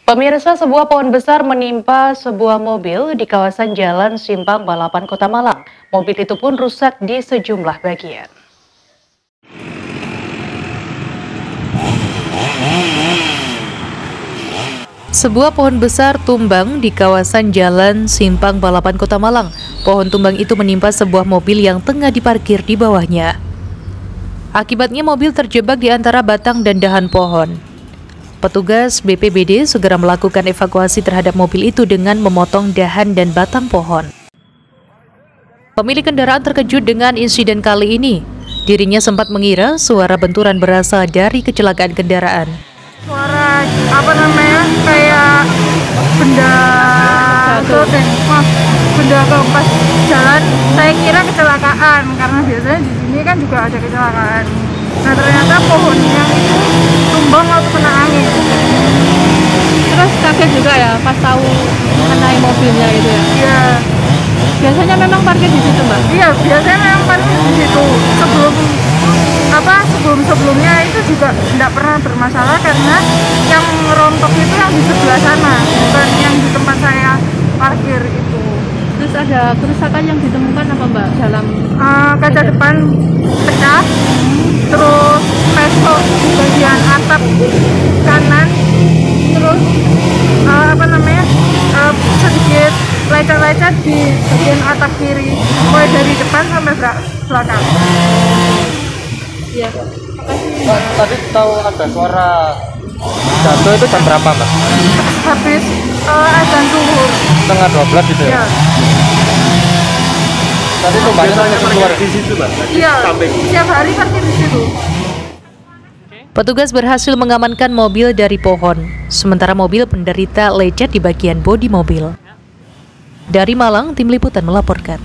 Pemirsa, sebuah pohon besar menimpa sebuah mobil di kawasan Jalan Simpang Balapan, Kota Malang. Mobil itu pun rusak di sejumlah bagian. Sebuah pohon besar tumbang di kawasan Jalan Simpang Balapan, Kota Malang. Pohon tumbang itu menimpa sebuah mobil yang tengah diparkir di bawahnya. Akibatnya mobil terjebak di antara batang dan dahan pohon. Petugas BPBD segera melakukan evakuasi terhadap mobil itu dengan memotong dahan dan batang pohon. Pemilik kendaraan terkejut dengan insiden kali ini. Dirinya sempat mengira suara benturan berasal dari kecelakaan kendaraan. Suara kayak benda jatuh dan benda kelepas jalan. Saya kira kecelakaan karena biasanya di sini kan juga ada kecelakaan. Nah ternyata pohonnya itu tumbang waktu kena angin. Terus kaget juga ya pas tahu mengenai mobilnya itu ya? Iya. Biasanya memang parkir di situ, Mbak? Iya, biasanya memang parkir di situ. Sebelumnya itu juga tidak pernah bermasalah karena yang rontok itu yang di sebelah sana, bukan yang di tempat saya parkir itu. Terus ada kerusakan yang ditemukan apa, Mbak, dalam kaca depan pecah, terus pesok di bagian atap kanan, terus sedikit lecet-lecet di bagian atap kiri, mulai dari depan sampai belakang. Iya. Mbak, tadi tahu ada suara jatuh itu jam berapa, Mbak? Habis azan zuhur. Setengah 12 gitu ya? Iya. Tadi tumbangnya langsung keluar di situ, Mbak? Iya, setiap hari parkir di situ. Petugas berhasil mengamankan mobil dari pohon, sementara mobil penderita lecet di bagian bodi mobil. Dari Malang, tim liputan melaporkan.